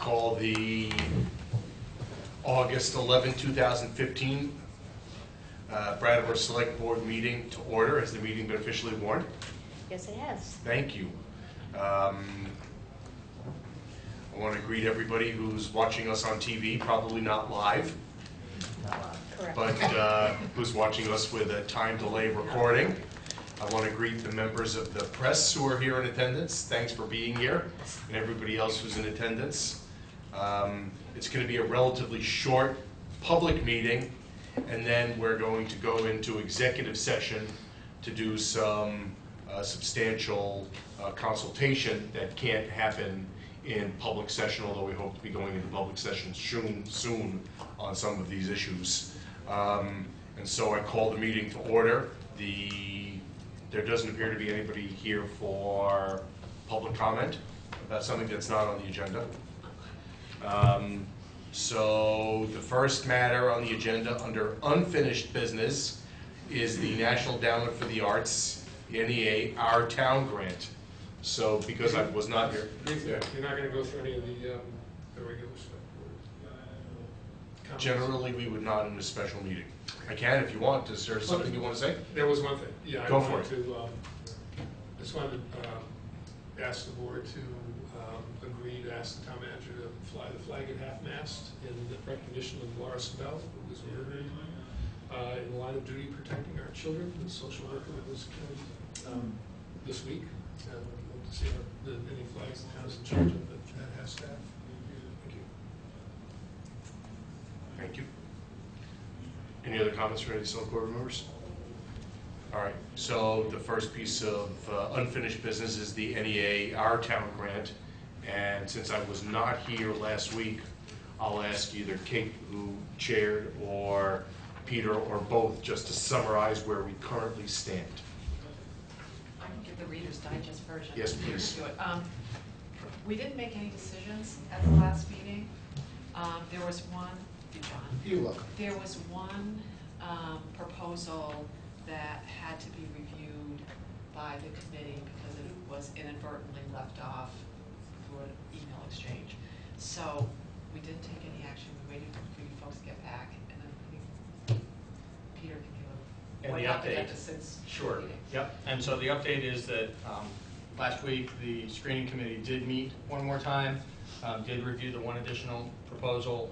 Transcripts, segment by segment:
call the August 11, 2015 Brattleboro Select Board meeting to order. Has the meeting been officially warned? Yes, it has. Thank you. I want to greet everybody who's watching us on TV, probably not live, Correct. but who's watching us with a time delay recording. I want to greet the members of the press who are here in attendance. Thanks for being here, and everybody else who's in attendance. It's going to be a relatively short public meeting, and then we're going to go into executive session to do some substantial consultation that can't happen in public session, although we hope to be going into public session soon on some of these issues. And so I call the meeting to order. There doesn't appear to be anybody here for public comment about something that's not on the agenda. So the first matter on the agenda under unfinished business is the National Endowment for the Arts, NEA, Our Town Grant. So because I was not here. You're not going to go through any of the regular stuff? Generally, we would not in a special meeting. I can if you want. Is there something you want to say? There was one thing. Yeah, Go for it. I just wanted to ask the board to agree to ask the town manager to fly the flag at half-mast in recognition of Laura Bell, who was murdered in the line of duty protecting our children, the social worker that was killed this week. I'd love to see any flags the town is in charge of that has staff. Thank you. Thank you. Any other comments from any select board members? All right, so the first piece of unfinished business is the NEA Our Town Grant. And since I was not here last week, I'll ask either Kate, who chaired, or Peter, or both, just to summarize where we currently stand. I can give the Reader's Digest version. Yes, please. Do it. We didn't make any decisions at the last meeting. There was one, John. You're welcome. There was one proposal that had to be reviewed by the committee because it was inadvertently left off through an email exchange. So we didn't take any action. We waited for you folks to get back, and then I think Peter can give And the update. Since Sure. the meeting. Yep. And so the update is that last week the screening committee did meet one more time, did review the one additional proposal.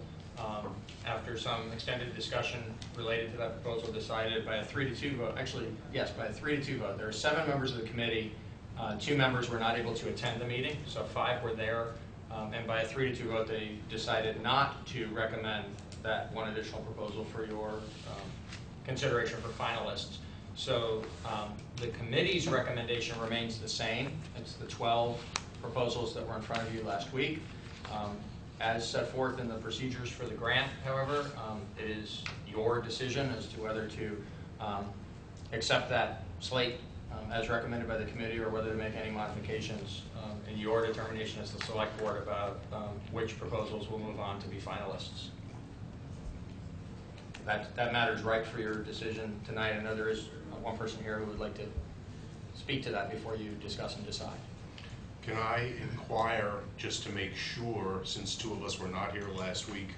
After some extended discussion related to that proposal, decided by a 3-2 vote, actually, yes, by a 3-2 vote. There are 7 members of the committee. 2 members were not able to attend the meeting, so 5 were there. And by a 3-2 vote, they decided not to recommend that one additional proposal for your consideration for finalists. So the committee's recommendation remains the same. It's the 12 proposals that were in front of you last week. As set forth in the procedures for the grant, however, it is your decision as to whether to accept that slate as recommended by the committee, or whether to make any modifications in your determination as the select board about which proposals will move on to be finalists. That matter's right for your decision tonight. I know there is one person here who would like to speak to that before you discuss and decide. Can I inquire, just to make sure, since 2 of us were not here last week,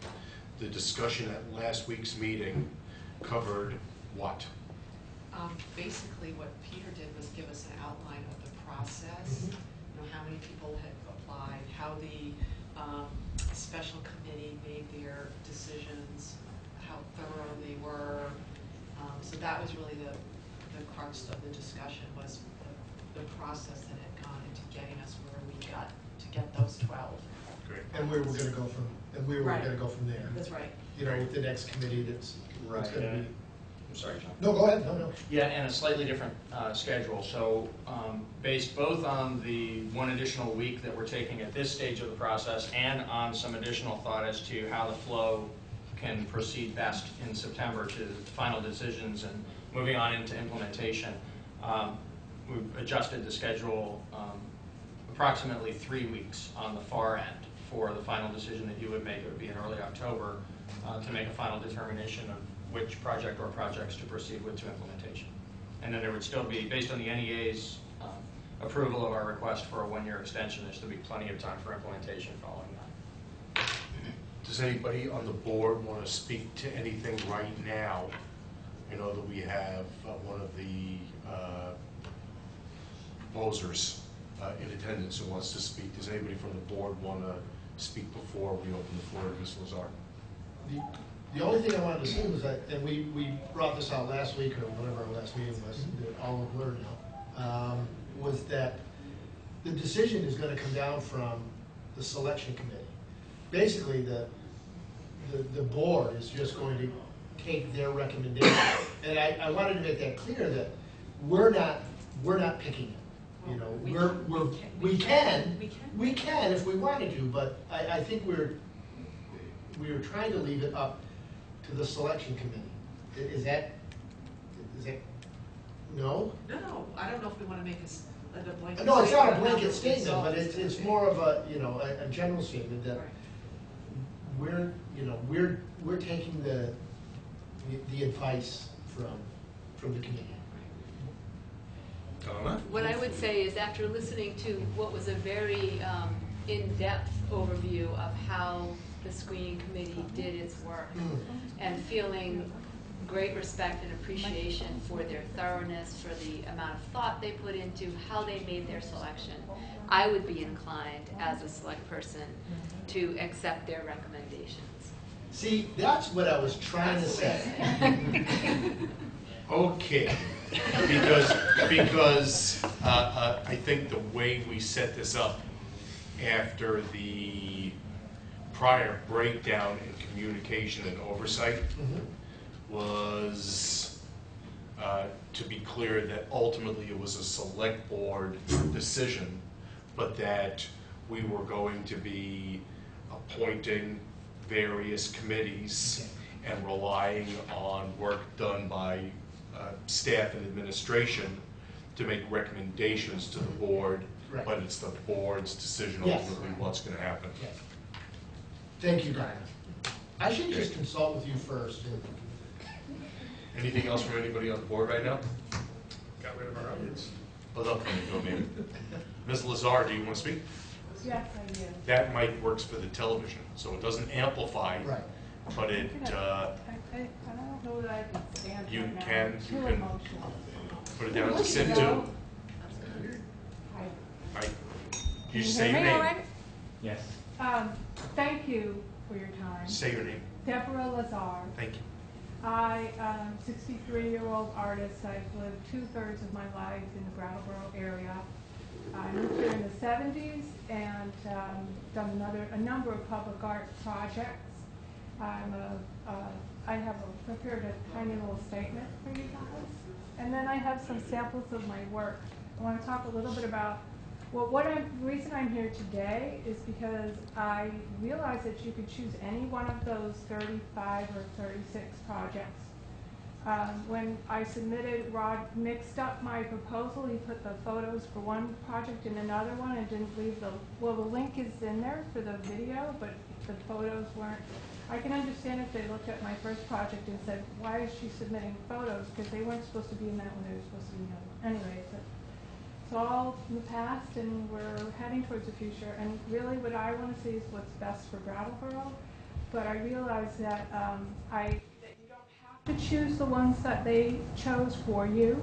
the discussion at last week's meeting covered what? Basically, what Peter did was give us an outline of the process. You know, how many people had applied, how the special committee made their decisions, how thorough they were. So that was really the crux of the discussion, was the process that had gone into getting us where we got to get those 12. Great. And where we're going to go from, Right. going to go from there. That's right. You know, with the next committee that's Right. going to be. I'm sorry, John. No, go ahead. No. Yeah, and a slightly different schedule. So based both on the one additional week that we're taking at this stage of the process, and on some additional thought as to how the flow can proceed best in September to final decisions and moving on into implementation, we've adjusted the schedule approximately 3 weeks on the far end for the final decision that you would make. It would be in early October to make a final determination of which project or projects to proceed with to implementation. And then there would still be, based on the NEA's approval of our request for a 1-year extension, there should be plenty of time for implementation following that. Does anybody on the board want to speak to anything right now? I know that we have one of the proposers in attendance who wants to speak. Does anybody from the board want to speak before we open the floor to Ms. Lazar? The only thing I wanted to say was that, and we brought this out last week, or whatever our last meeting was, they're all a blur now, was that the decision is going to come down from the selection committee. Basically, the board is just going to take their recommendation. And I wanted to make that clear that we're not picking it. You know, we can if we wanted to, but I think we were trying to leave it up to the selection committee. Is that no? No, I don't know if we want to make a blanket. No, it's not a statement blanket about statement, results. but it's more of a, you know, a general statement that Right. we're taking the advice from the committee. Donna? What I would say is after listening to what was a very in-depth overview of how the screening committee did its work and feeling great respect and appreciation for their thoroughness, for the amount of thought they put into how they made their selection, I would be inclined as a select person to accept their recommendations. See, that's what I was trying to say. Okay, because I think the way we set this up after the prior breakdown in communication and oversight was to be clear that ultimately it was a select board decision, but that we were going to be appointing various committees and relying on work done by staff and administration to make recommendations to the board, Right. but it's the board's decision Yes. ultimately what's going to happen. Yes. Thank you, Diana. I should just consult with you first. Anything else from anybody on the board right now? Got rid of our audience. Oh, they'll come and go maybe. Ms. Lazar, do you want to speak? Yes, I do. That mic works for the television, so it doesn't amplify, Right. but it, I don't know that I can stand You right now. can- I'm you too can- emotional. put it down to sit You to. know, I, you Can say your hear me all name. right? Yes. Thank you for your time. Say your name. Deborah Lazar. Thank you. I am a 63-year-old artist. I've lived 2/3 of my life in the Brattleboro area. I moved here in the 70s and done a number of public art projects. I have prepared a tiny little statement for you guys. And then I have some samples of my work. I want to talk a little bit about, well, the reason I'm here today is because I realized that you could choose any one of those 35 or 36 projects. When I submitted, Rod mixed up my proposal. He put the photos for one project in another one and didn't leave the link is in there for the video, but the photos weren't. I can understand if they looked at my first project and said, why is she submitting photos? Because they weren't supposed to be in that one, they were supposed to be in the other one. Anyway, it's all in the past and we're heading towards the future. And really what I want to see is what's best for Brattleboro. But I realize that that you don't have to choose the ones that they chose for you.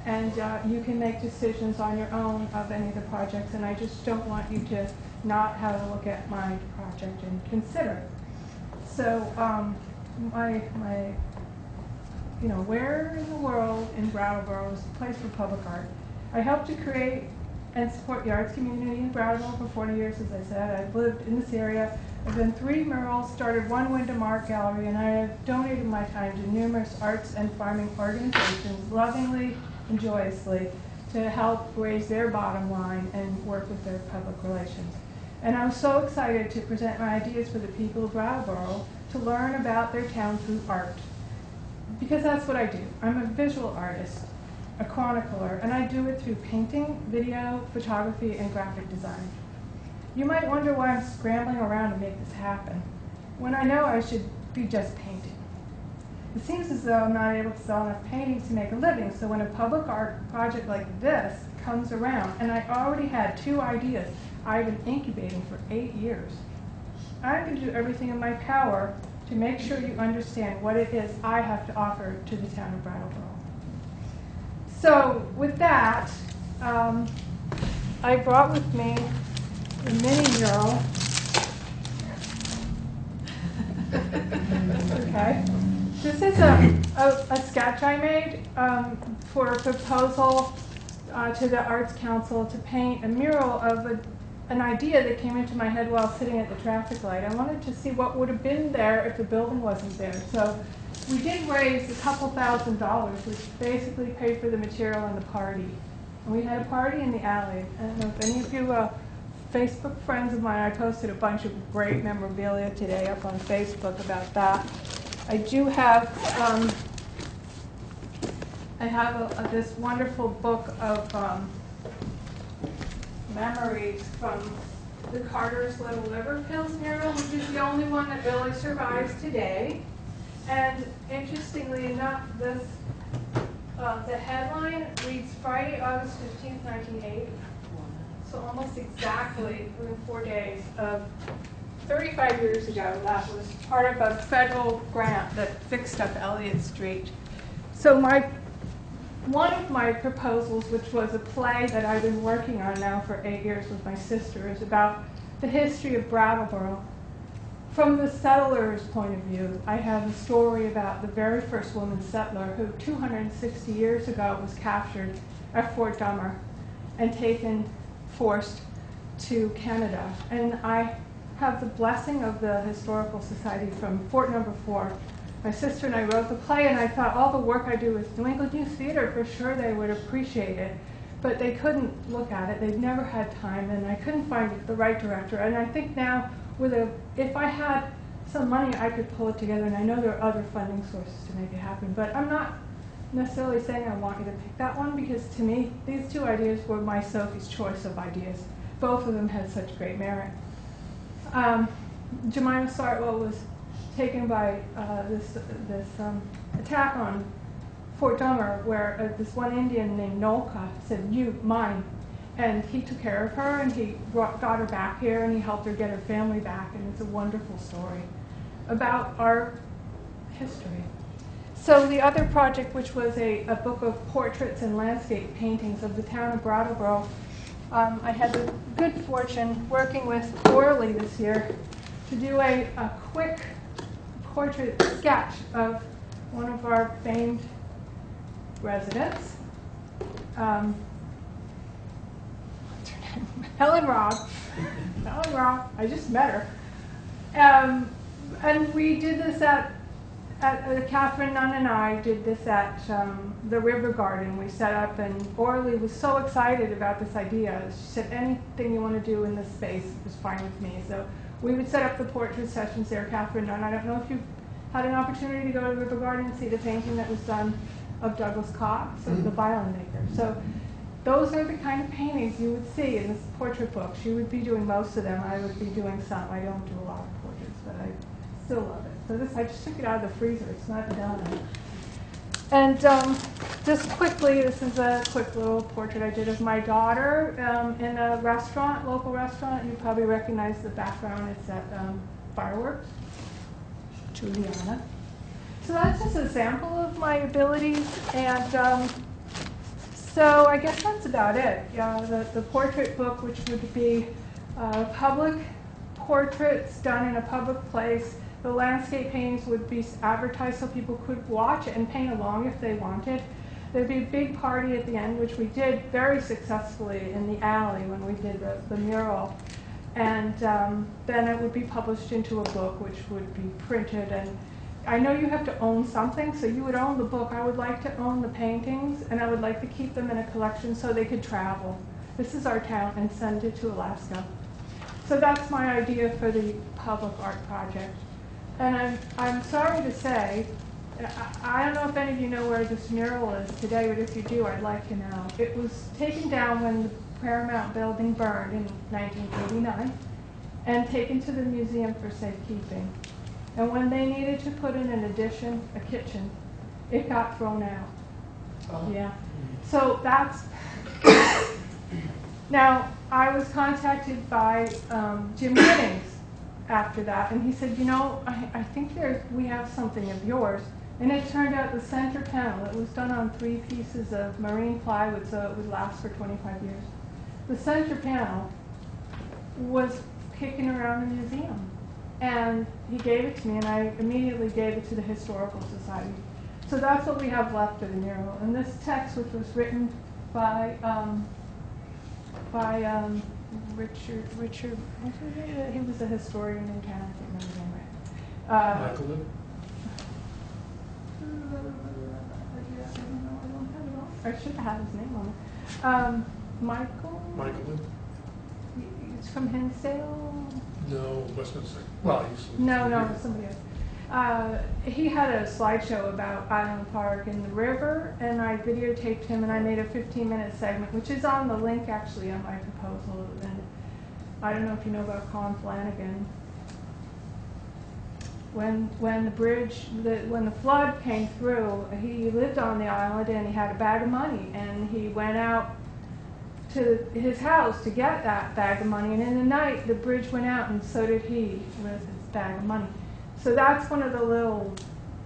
And you can make decisions on your own of any of the projects. And I just don't want you to not have a look at my project and consider it. So where in the world in Brattleboro is a place for public art? I helped to create and support the arts community in Brattleboro for 40 years, as I said. I've lived in this area. I've done 3 murals, started 1 window art gallery, and I have donated my time to numerous arts and farming organizations lovingly and joyously to help raise their bottom line and work with their public relations. And I'm so excited to present my ideas for the people of Brattleboro to learn about their town through art. Because that's what I do. I'm a visual artist, a chronicler, and I do it through painting, video, photography, and graphic design. You might wonder why I'm scrambling around to make this happen, when I know I should be just painting. It seems as though I'm not able to sell enough paintings to make a living, so when a public art project like this comes around, and I already had 2 ideas I've been incubating for 8 years, I'm going to do everything in my power to make sure you understand what it is I have to offer to the town of Brattleboro. So with that, I brought with me the mini mural. Okay. This is a sketch I made for a proposal to the Arts Council to paint a mural of an idea that came into my head while sitting at the traffic light. I wanted to see what would have been there if the building wasn't there. So we did raise a couple $1,000s, which basically paid for the material and the party. And we had a party in the alley. I don't know if any of you Facebook friends of mine, I posted a bunch of great memorabilia today up on Facebook about that. I do have, this wonderful book of memories from the Carter's Little Liver Pills mural, which is the only one that really survives today. And interestingly enough, this the headline reads Friday, August 15th, 1980. So almost exactly within 4 days of 35 years ago, that was part of a federal grant that fixed up Elliott Street. So one of my proposals, which was a play that I've been working on now for 8 years with my sister, is about the history of Brattleboro. From the settler's point of view, I have a story about the very first woman settler who 260 years ago was captured at Fort Dummer and taken forced to Canada. And I have the blessing of the Historical Society from Fort No. 4. My sister and I wrote the play, and I thought all the work I do with New England Youth Theater, for sure they would appreciate it. But they couldn't look at it. They'd never had time, and I couldn't find the right director. And I think now, if I had some money, I could pull it together, and I know there are other funding sources to make it happen. But I'm not necessarily saying I want you to pick that one, because to me, these two ideas were my Sophie's choice of ideas. Both of them had such great merit. Jemima Sartwell was taken by this attack on Fort Dummer, where this one Indian named Nolka said, "You, mine." And he took care of her, and he got her back here, and he helped her get her family back, and it's a wonderful story about our history. So the other project, which was a book of portraits and landscape paintings of the town of Brattleboro, I had the good fortune working with Orly this year to do a quick portrait sketch of one of our famed residents. What's her name? Helen Robb. Helen Robb. I just met her. And we did this at Catherine Nunn and I did this at the River Garden. We set up, and Orly was so excited about this idea. She said, anything you want to do in this space is fine with me. So we would set up the portrait sessions there, Catherine Nunn. I don't know if you've had an opportunity to go to the River Garden and see the painting that was done of Douglas Cox, the violin maker. So those are the kind of paintings you would see in this portrait book. She would be doing most of them. I would be doing some. I don't do a lot of portraits, but I still love it. So this, I just took it out of the freezer. It's not done. And just quickly, this is a quick little portrait I did of my daughter in a restaurant, local restaurant. You probably recognize the background. It's at Fireworks, Juliana. So that's just a sample of my abilities. And so I guess that's about it. The portrait book, which would be public portraits done in a public place. The landscape paintings would be advertised so people could watch and paint along if they wanted. There'd be a big party at the end, which we did very successfully in the alley when we did the mural. And then it would be published into a book, which would be printed. And I know you have to own something, so you would own the book. I would like to own the paintings, and I would like to keep them in a collection so they could travel. This is our town, and send it to Alaska. So that's my idea for the public art project. And I'm sorry to say, I don't know if any of you know where this mural is today, but if you do, I'd like to know. It was taken down when the Paramount building burned in 1989 and taken to the museum for safekeeping. And when they needed to put in an addition, a kitchen, it got thrown out. Oh. Yeah. So that's... Now, I was contacted by Jim Giddings, after that, and he said, you know, I think we have something of yours. And it turned out the center panel, it was done on 3 pieces of marine plywood, so it would last for 25 years. The center panel was kicking around the museum. And he gave it to me, and I immediately gave it to the Historical Society. So that's what we have left of the mural. And this text, which was written by Richard, what's his name? He was a historian in town, I can't remember his name right. Michael Lynn? I should have had his name on it. Michael? Michael Lynn? It's from Hinsdale? No, Westminster. Well, he's. No, somebody else. He had a slideshow about Island Park and the river, and I videotaped him, and I made a 15-minute segment, which is on the link actually on my proposal. And I don't know if you know about Colin Flanagan. When the flood came through, he lived on the island and he had a bag of money, and he went out to his house to get that bag of money, and in the night the bridge went out, and so did he with his bag of money. So that's one of the little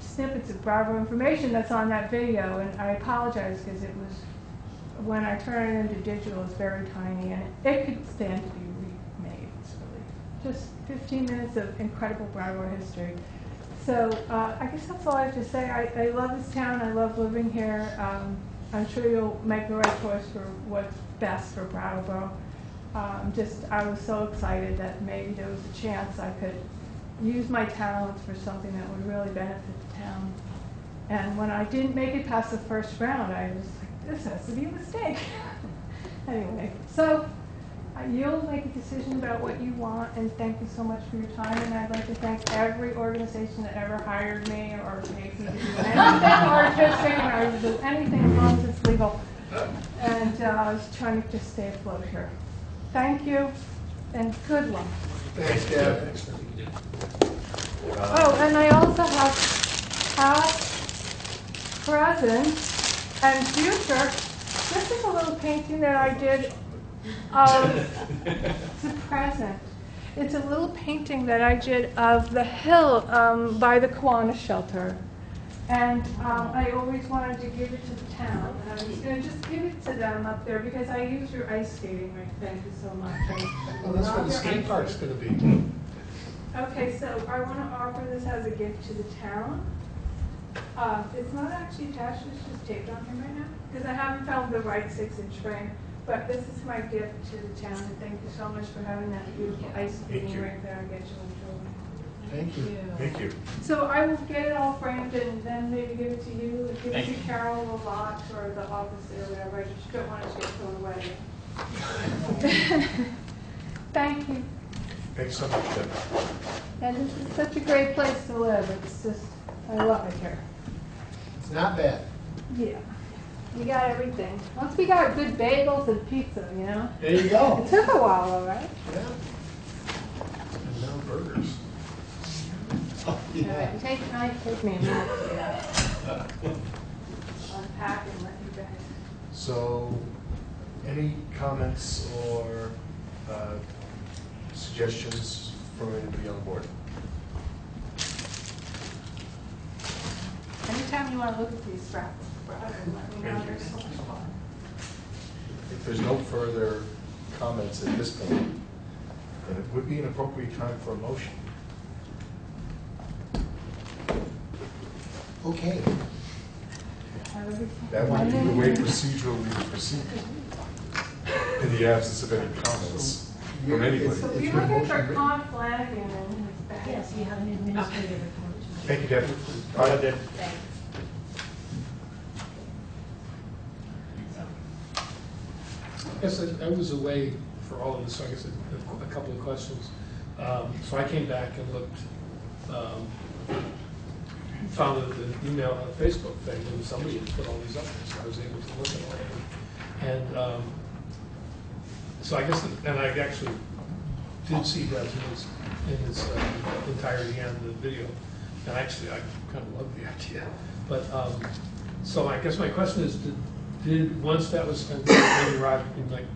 snippets of Bravo information that's on that video, and I apologize because it was, when I turn it into digital, it's very tiny, and it could stand to be remade. It's really just 15 minutes of incredible Bravo history. So I guess that's all I have to say. I love this town. I love living here. I'm sure you'll make the right choice for what's best for Brattleboro. I was so excited that maybe there was a chance I could use my talents for something that would really benefit the town. And when I didn't make it past the first round, I was like, this has to be a mistake. Anyway, so you'll make a decision about what you want, and thank you so much for your time. And I'd like to thank every organization that ever hired me or paid me to do anything artistic or to do anything as long as it's legal. And I was trying to just stay afloat here. Thank you, and good luck. Thanks, Deb. Oh, and I also have past, present, and future. This is a little painting that I did of the present. It's a little painting that I did of the hill by the Kiwanis shelter. And I always wanted to give it to the town. And I was going to just give it to them up there because I use your ice skating rink. Thank you so much. Well, that's where the skate park's going to be. Okay, so I want to offer this as a gift to the town. It's not actually attached, it's just taped on here right now, because I haven't found the right 6-inch frame. But this is my gift to the town, and thank you so much for having that beautiful ice skating rink there and get you enjoyed. Thank you. Thank you. So I will get it all framed and then maybe give it to you, give it Thank to you. Carol or Lot or the office or whatever. I just don't want it to get thrown away. Thank you. Thanks so much, Deb. And this is such a great place to live. It's just, I love it here. It's not bad. Yeah. We got everything. Once we got good bagels and pizza, you know? There you go. It took a while, all right? Yeah. And now burgers. Oh, All right, take me a minute to unpack and let you guys. So, any comments or suggestions from anybody on the board? Anytime you want to look at these scraps, let me know. Thank you. There's so much fun. If there's no further comments at this point, then it would be an appropriate time for a motion. Okay. That would be the way procedurally to proceed, in the absence of any comments from anybody. So you're looking for Con Flanagan and his bag. Yes, you have an administrative report. Thank you, Deb. All right, Deb. Yes, I was away for all of this, so I guess a couple of questions. So I came back and looked, found the email on Facebook thing, and somebody had put all these up there, so I was able to look at all of them. And so I guess, and I actually did see Brett in its entirety and the video, and actually I kind of love the idea. But so I guess my question is, did once that was when you arrived in, like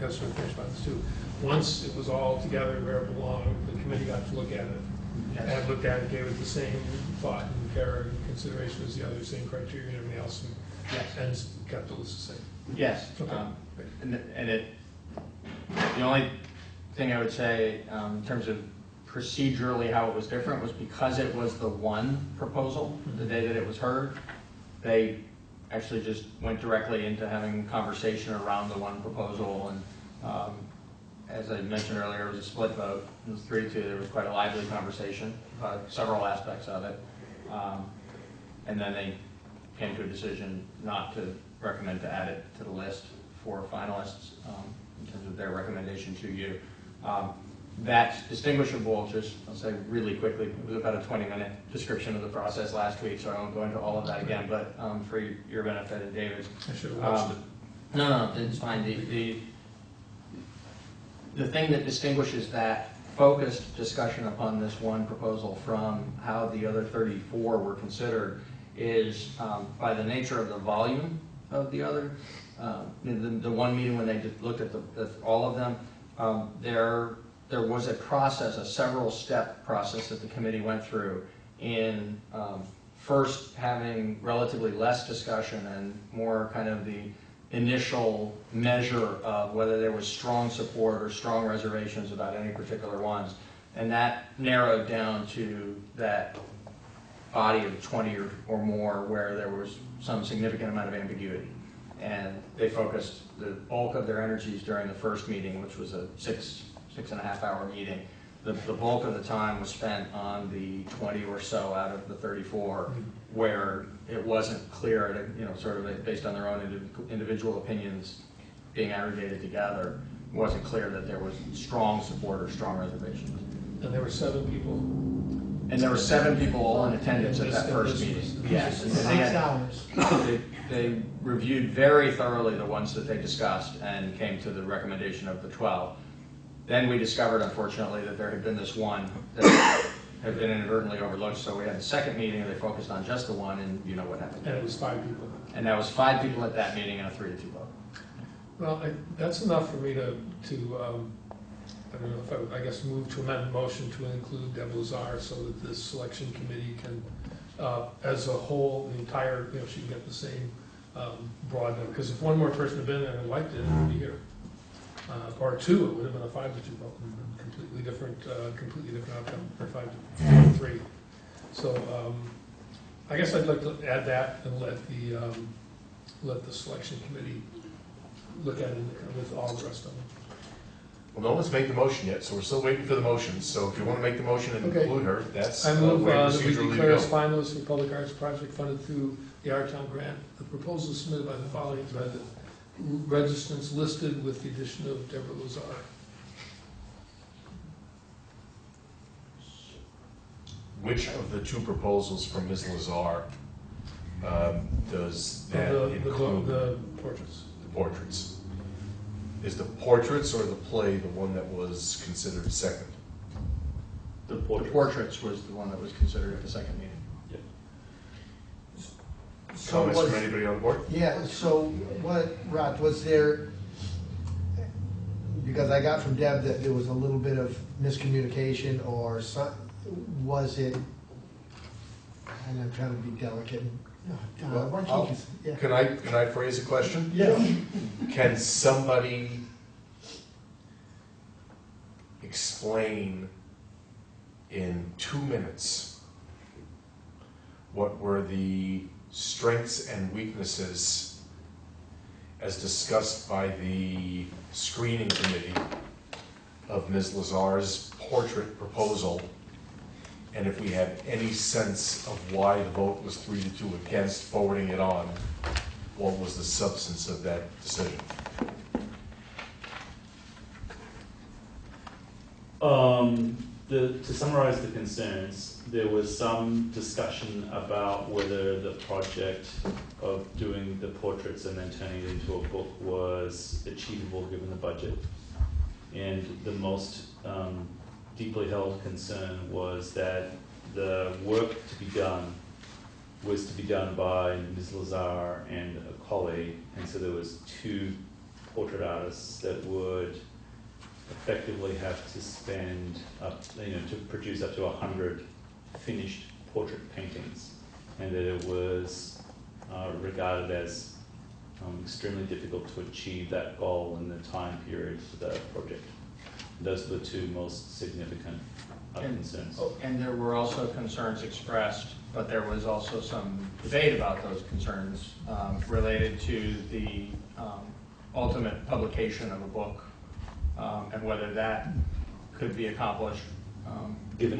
got to sort of finish about this too. Once it was all together where it belonged, the committee got to look at it, and looked at it, gave it the same thought and care and consideration as the other, same criteria and everything else, and kept the list the same. Yes. Okay. The only thing I would say in terms of procedurally how it was different was because it was the one proposal, the day that it was heard, they actually just went directly into having conversation around the one proposal. And as I mentioned earlier, it was a split vote. It was 3-2. There was quite a lively conversation about several aspects of it. And then they came to a decision not to recommend to add it to the list for finalists in terms of their recommendation to you. That's distinguishable, just I'll say really quickly, it was about a 20-minute description of the process last week, so I won't go into all of that again, but for your benefit and David's. I should have watched it. No, it's fine. The thing that distinguishes that focused discussion upon this one proposal from how the other 34 were considered is by the nature of the volume of the other. The one meeting when they just looked at all of them, there was a process, a several-step process that the committee went through in first having relatively less discussion and more kind of the initial measure of whether there was strong support or strong reservations about any particular ones. And that narrowed down to that body of 20 or more where there was some significant amount of ambiguity. And they focused the bulk of their energies during the first meeting, which was a 6.5 hour meeting. The bulk of the time was spent on the 20 or so out of the 34 where it wasn't clear, sort of based on their own individual opinions being aggregated together, it wasn't clear that there was strong support or strong reservations. And there were 7 people. And there were 7 people all in attendance at that first meeting. Yes. And they 6 hours. They reviewed very thoroughly the ones that they discussed and came to the recommendation of the 12. Then we discovered, unfortunately, that there had been this one that had been inadvertently overlooked, so we had the second meeting and they focused on just the one, and you know what happened. And it was 5 people. And that was 5 people at that meeting and a 3-2 vote. Well, that's enough for me to I don't know if I guess move to amend the motion to include Deb Lazar so that this selection committee can, as a whole, the entire, she can get the same broad vote. Because if one more person had been there and liked it, it would be here. Or 2, it would have been a 5-2 vote, completely different outcome, or 5-3. So I guess I'd like to add that and let the selection committee look at it with all the rest of them. Well, no one's made the motion yet, so we're still waiting for the motions. So if you want to make the motion and Okay. include her, that's I the move way that we procedurally to declare as go. finalists for public arts project funded through the Our Town grant, the proposals submitted by the following registrants listed with the addition of Deborah Lazar. Which of the 2 proposals from Ms. Lazar does that include? The portraits. The portraits. Is the portraits or the play the one that was considered second? The portraits was the one that was considered at the second meeting. So Comments was- from anybody on board? Yeah, so what, Rod, was there, because I got from Deb that there was a little bit of miscommunication or was it, and I'm trying to be delicate. Well, why don't you just- yeah. Can I phrase a question? Yeah. Can somebody explain in 2 minutes what were the strengths and weaknesses as discussed by the screening committee of Ms. Lazar's portrait proposal? And if we have any sense of why the vote was 3-2 against forwarding it on, what was the substance of that decision? To summarize the concerns, there was some discussion about whether the project of doing the portraits and then turning it into a book was achievable given the budget. And the most deeply held concern was that the work to be done was to be done by Ms. Lazar and a colleague, and so there was 2 portrait artists that would effectively have to spend to produce up to 100 finished portrait paintings, and that it was regarded as extremely difficult to achieve that goal in the time period for the project. Those are the two most significant concerns. And there were also concerns expressed, but there was also some debate about those concerns related to the ultimate publication of a book and whether that could be accomplished Given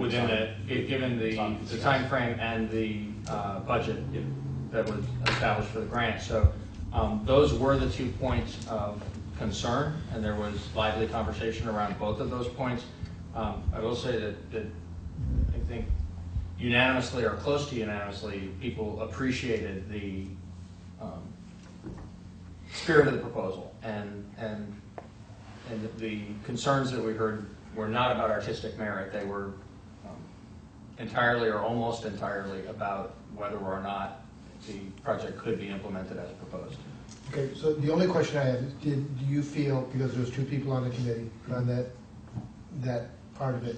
the time frame and the budget that was established for the grant. So those were the 2 points of concern, and there was lively conversation around both of those points. I will say that I think unanimously or close to unanimously, people appreciated the spirit of the proposal, and the concerns that we heard were not about artistic merit. They were entirely or almost entirely about whether or not the project could be implemented as proposed. Okay, so the only question I have is, do you feel, because there's 2 people on the committee on that part of it,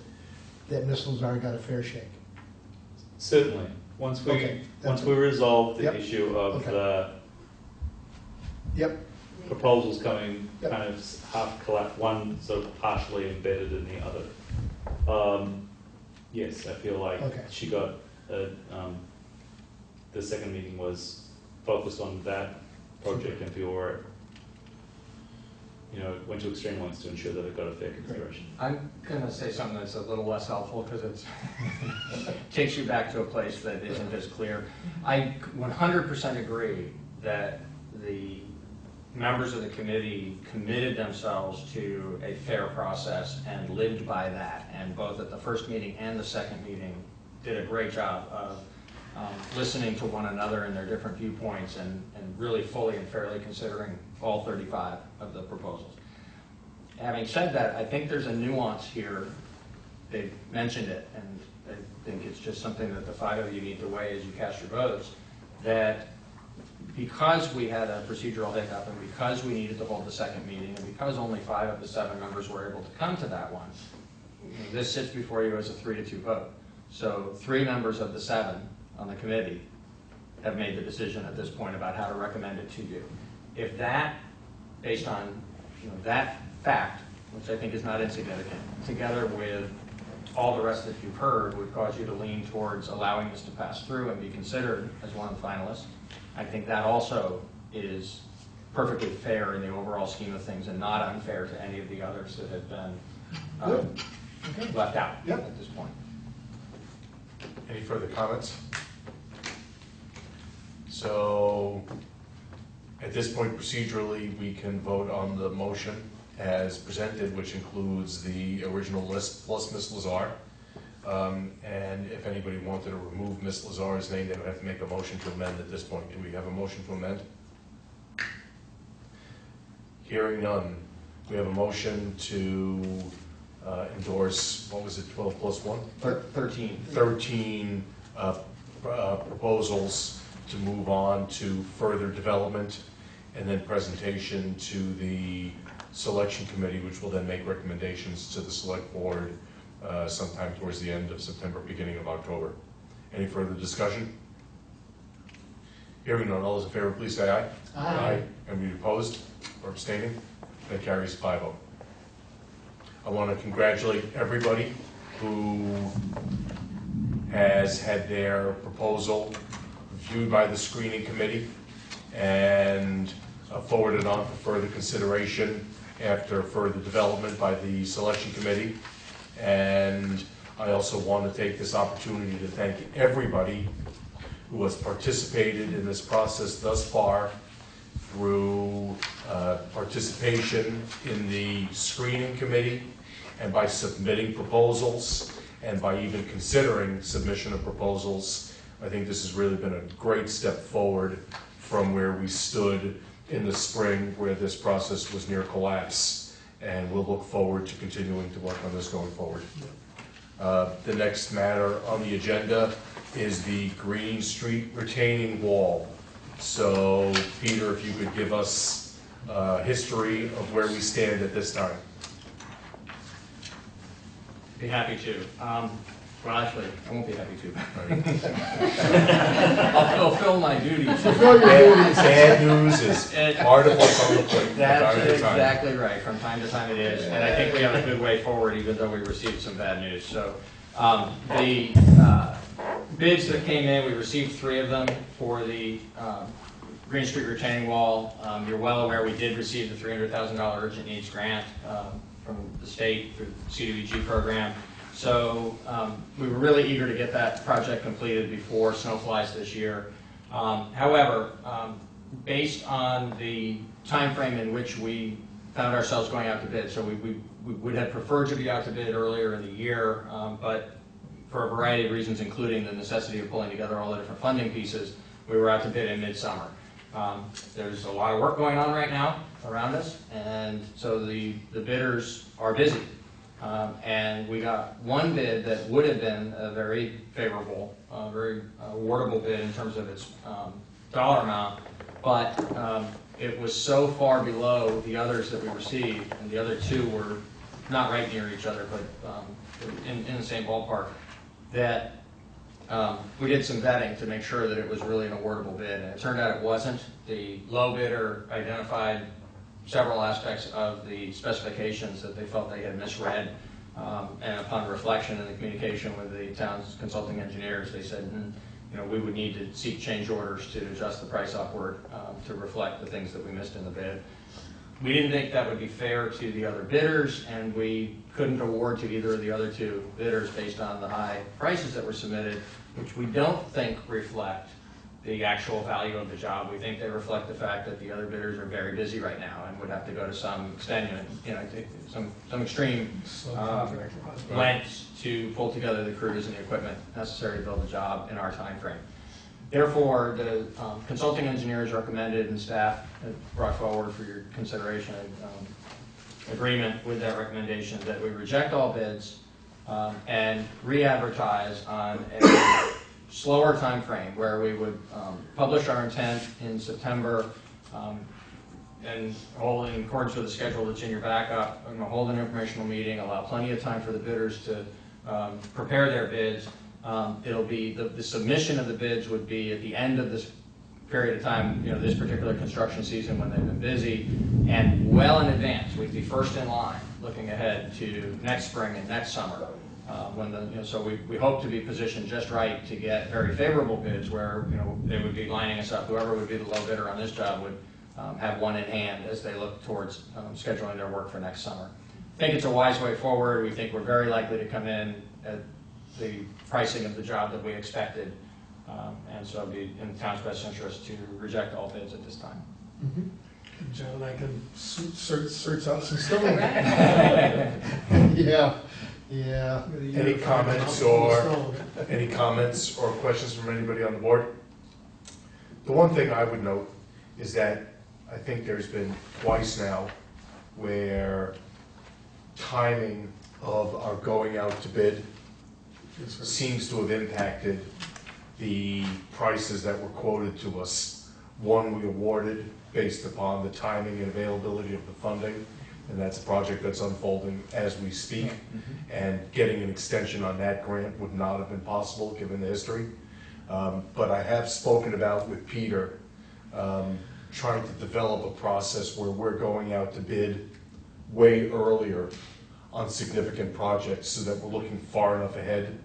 that Ms. Lazar got a fair shake? Certainly. Once we resolve the Yep. issue of Okay. the Yep, proposals coming Yep. kind of one sort of partially embedded in the other. Yes, I feel like Okay. she got the second meeting was focused on that project, and people were, went to extreme lengths to ensure that it got a fair consideration. I'm going to say something that's a little less helpful because it takes you back to a place that isn't as clear. I 100% agree that the members of the committee committed themselves to a fair process and lived by that, and both at the first meeting and the second meeting did a great job of listening to one another and their different viewpoints and really fully and fairly considering all 35 of the proposals. Having said that, I think there's a nuance here. They've mentioned it, and I think it's just something that the 5 of you need to weigh as you cast your votes, that because we had a procedural hiccup and because we needed to hold the second meeting and because only 5 of the 7 members were able to come to that one, this sits before you as a 3-2 vote. So 3 members of the 7 on the committee have made the decision at this point about how to recommend it to you. If that, based on that fact, which I think is not insignificant, together with all the rest that you've heard, would cause you to lean towards allowing this to pass through and be considered as one of the finalists, I think that also is perfectly fair in the overall scheme of things and not unfair to any of the others that have been left out at this point. Any further comments? So, at this point procedurally, we can vote on the motion as presented, which includes the original list plus Ms. Lazar. And if anybody wanted to remove Ms. Lazar's name, they would have to make a motion to amend at this point. Do we have a motion to amend? Hearing none. We have a motion to endorse, what was it, 12 plus 1? 13. 13 proposals to move on to further development and then presentation to the selection committee, which will then make recommendations to the select board sometime towards the end of September, beginning of October. Any further discussion? Hearing none, all those in favor, please say aye. Aye. Anybody opposed or abstaining? That carries 5-0. I want to congratulate everybody who has had their proposal reviewed by the screening committee and forwarded on for further consideration after further development by the selection committee. And I also want to take this opportunity to thank everybody who has participated in this process thus far through participation in the screening committee and by submitting proposals and by even considering submission of proposals. I think this has really been a great step forward from where we stood in the spring where this process was near collapse, and we'll look forward to continuing to work on this going forward. The next matter on the agenda is the Green Street retaining wall. So, Peter, if you could give us history of where we stand at this time? Be happy to. Well, actually, I won't be happy to. I'll fulfill my duties. Bad news is part of what's on the plate from time That's to time. exactly right. From time to time it is. And I think we have a good way forward, even though we received some bad news. So the bids that came in, we received 3 of them for the Green Street retaining wall. You're well aware we did receive the $300,000 urgent needs grant from the state through the CDBG program. So we were really eager to get that project completed before snow flies this year. However, based on the time frame in which we found ourselves going out to bid, so we would have preferred to be out to bid earlier in the year, but for a variety of reasons, including the necessity of pulling together all the different funding pieces, we were out to bid in midsummer. There's a lot of work going on right now around us, and so the bidders are busy. And we got one bid that would have been a very favorable, very awardable bid in terms of its dollar amount, but it was so far below the others that we received, and the other 2 were not right near each other, but in the same ballpark, that we did some vetting to make sure that it was really an awardable bid, and it turned out it wasn't. The low bidder identified several aspects of the specifications that they felt they had misread, and upon reflection in the communication with the town's consulting engineers, they said, we would need to seek change orders to adjust the price upward to reflect the things that we missed in the bid. We didn't think that would be fair to the other bidders, and we couldn't award to either of the other 2 bidders based on the high prices that were submitted, which we don't think reflect the actual value of the job. We think they reflect the fact that the other bidders are very busy right now and would have to go to some extenuant, some extreme lengths to pull together the crews and the equipment necessary to build the job in our time frame. Therefore, the consulting engineers recommended and staff brought forward for your consideration agreement with that recommendation that we reject all bids and re-advertise on a slower time frame where we would publish our intent in September and hold in accordance with the schedule that's in your backup, and hold an informational meeting, allow plenty of time for the bidders to prepare their bids. It'll be the submission of the bids would be at the end of this period of time, this particular construction season when they've been busy, and well in advance. We'd be first in line looking ahead to next spring and next summer. So we hope to be positioned just right to get very favorable bids where they would be lining us up. Whoever would be the low bidder on this job would have one in hand as they look towards scheduling their work for next summer. I think it's a wise way forward. We think we're very likely to come in at the pricing of the job that we expected, and so it'd be in the town's best interest to reject all bids at this time. Mm-hmm. John, I can search out some stone. Yeah. Any comments or questions from anybody on the board? The one thing I would note is that I think there's been twice now where timing of our going out to bid seems to have impacted the prices that were quoted to us. One we awarded based upon the timing and availability of the funding, and that's a project that's unfolding as we speak, and getting an extension on that grant would not have been possible given the history. But I have spoken about with Peter trying to develop a process where we're going out to bid way earlier on significant projects so that we're looking far enough ahead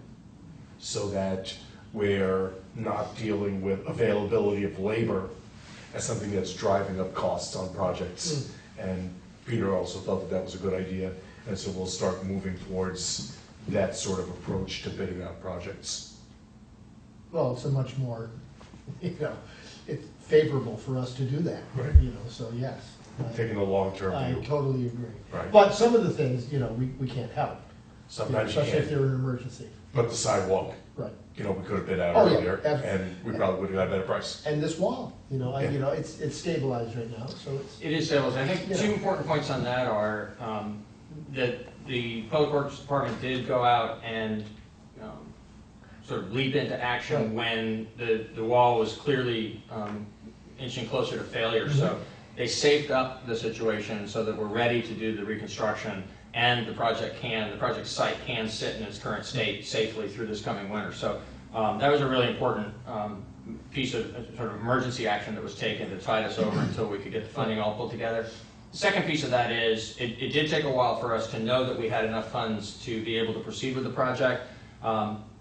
so that we're not dealing with availability of labor as something that's driving up costs on projects. And Peter also thought that that was a good idea, and so we'll start moving towards that sort of approach to bidding out projects. Well, it's a much more, it's favorable for us to do that, Right. So yes. Taking a long-term I view. totally agree. Right. But some of the things, we can't help. Sometimes you Especially if can't. they're an emergency. But the sidewalk, Right. we could have bid out Oh, yeah, earlier, absolutely. and we probably would have got a better price. And this wall, it's stabilized right now, so it's. It is stabilized. I think Yeah. two important points on that are that the Public Works Department did go out and sort of leap into action Right. when the wall was clearly inching closer to failure. Mm-hmm. So they safed up the situation so that we're ready to do the reconstruction, and the project site can sit in its current state safely through this coming winter. So that was a really important piece of sort of emergency action that was taken to tide us over until we could get the funding all pulled together. The second piece of that is it did take a while for us to know that we had enough funds to be able to proceed with the project.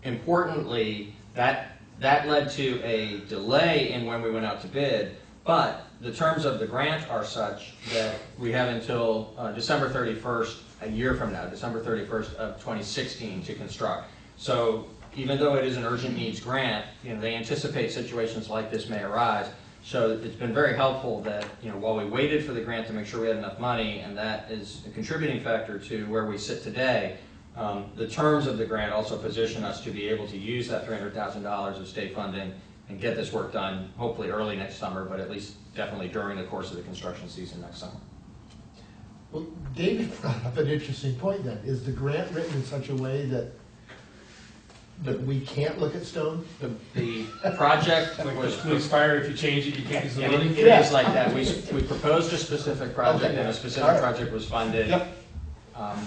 Importantly, that led to a delay in when we went out to bid, but the terms of the grant are such that we have until December 31st, a year from now, December 31st of 2016 to construct. So even though it is an urgent needs grant, they anticipate situations like this may arise. So it's been very helpful that, while we waited for the grant to make sure we had enough money, and that is a contributing factor to where we sit today, the terms of the grant also position us to be able to use that $300,000 of state funding and get this work done, hopefully early next summer, but at least definitely during the course of the construction season next summer. Well, David brought up an interesting point then. Is the grant written in such a way that we can't look at stone? The project Like was... the police fire, if you change it, you can't use the It money? is like that. We proposed a specific project, Okay. and a specific All right. project was funded. Yep.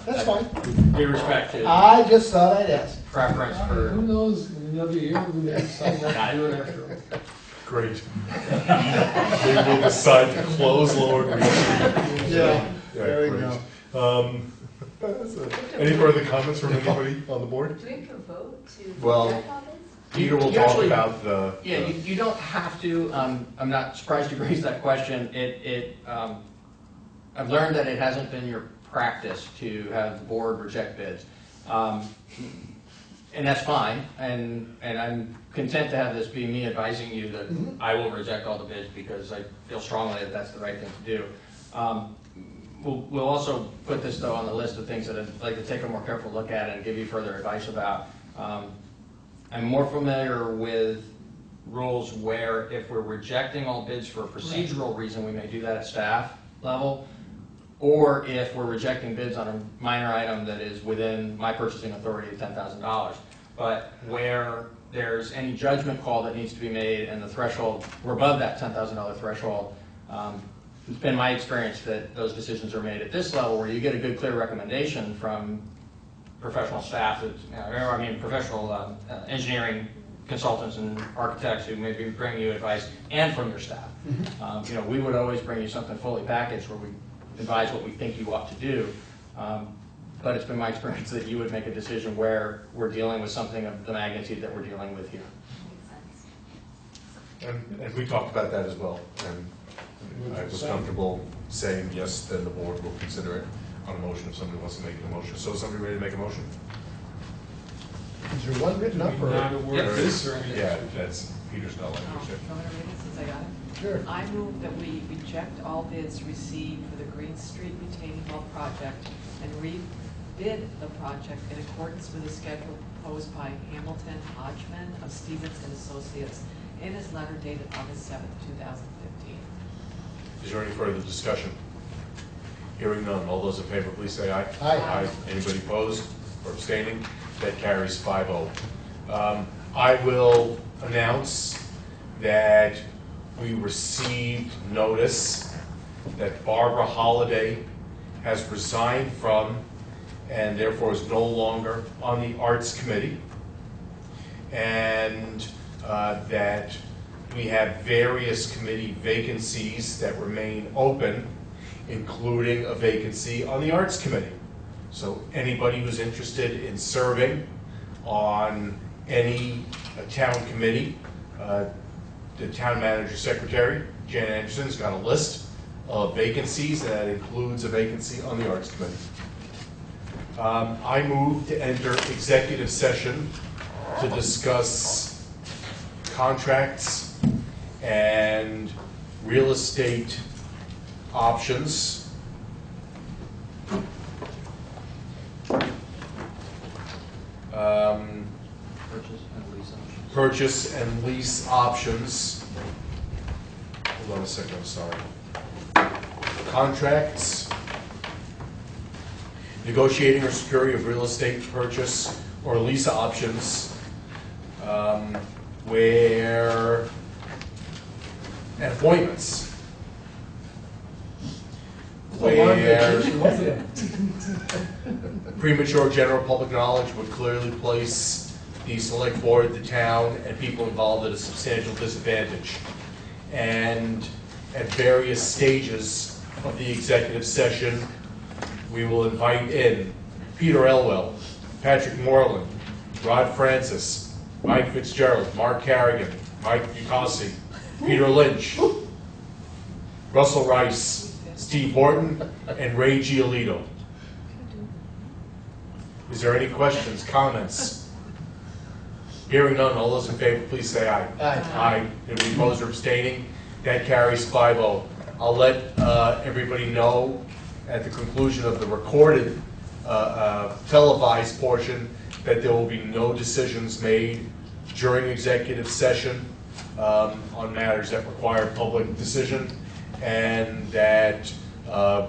That's I- fine. We respect his I just thought I'd ask. preference Who for... knows, another year, we may decide not to do it after all. Great. Maybe we'll decide to close Lower Green Street. Yeah, there we great. go. Any further comments from anybody on the board? Do we have to vote to Well, reject all this? Peter will You talk actually- about the... Yeah, you don't have to. I'm not surprised you raised that question. I've learned that it hasn't been your practice to have the board reject bids. And that's fine, and I'm content to have this be me advising you that I will reject all the bids because I feel strongly that that's the right thing to do. We'll also put this, though, on the list of things that I'd like to take a more careful look at and give you further advice about. I'm more familiar with rules where if we're rejecting all bids for a procedural reason, we may do that at staff level, or if we're rejecting bids on a minor item that is within my purchasing authority of $10,000. But where there's any judgment call that needs to be made and the threshold, we're above that $10,000 threshold, it's been my experience that those decisions are made at this level where you get a good, clear recommendation from professional staff, professional engineering consultants and architects who maybe bring you advice, and from your staff. We would always bring you something fully packaged where we advise what we think you ought to do. But it's been my experience that you would make a decision where we're dealing with something of the magnitude that we're dealing with here. Makes sense. And we talked about that as well, and I was comfortable saying yes, then the board will consider it on a motion if somebody wants to make a motion. So is somebody ready to make a motion? Is there one written up or? Not award There this is. or anything? Yeah, that's, Peter's got I'm language there. going to read it since I got it. Sure. I move that we reject all bids received for the Green Street retaining wall project and rebid the project in accordance with the schedule proposed by Hamilton Hodgman of Stevens and Associates in his letter dated August 7th, 2015. Is there any further discussion? Hearing none, all those in favor, please say aye. Aye. Anybody opposed or abstaining? That carries 5-0. I will announce that we received notice that Barbara Holliday has resigned from and therefore is no longer on the Arts Committee, and that we have various committee vacancies that remain open, including a vacancy on the Arts Committee. So anybody who's interested in serving on any town committee, the town manager secretary, Jan Anderson's got a list of vacancies, and that includes a vacancy on the Arts Committee. I move to enter executive session to discuss contracts and real estate options. Purchase and lease options. Hold on a second, I'm sorry. Contracts, negotiating or securing of real estate purchase or lease options, and appointments. where premature general public knowledge would clearly place the select board, the town, and people involved at a substantial disadvantage. And at various stages of the executive session, we will invite in Peter Elwell, Patrick Moreland, Rod Francis, Mike Fitzgerald, Mark Carrigan, Mike Ducassi, Peter Lynch, Russell Rice, Steve Horton, and Ray Giolito. Is there any questions, comments? Hearing none, all those in favor, please say aye. Aye. Aye. Any opposed or abstaining? That carries 5-0. I'll let everybody know at the conclusion of the recorded televised portion that there will be no decisions made during executive session on matters that require public decision, and that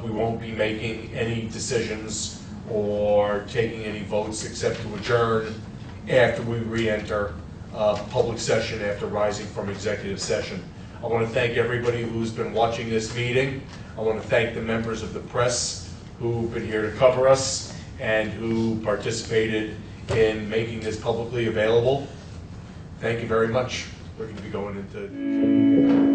we won't be making any decisions or taking any votes except to adjourn after we re-enter public session after rising from executive session. I want to thank everybody who's been watching this meeting. I want to thank the members of the press who've been here to cover us and who participated in making this publicly available. Thank you very much. We're going to be going into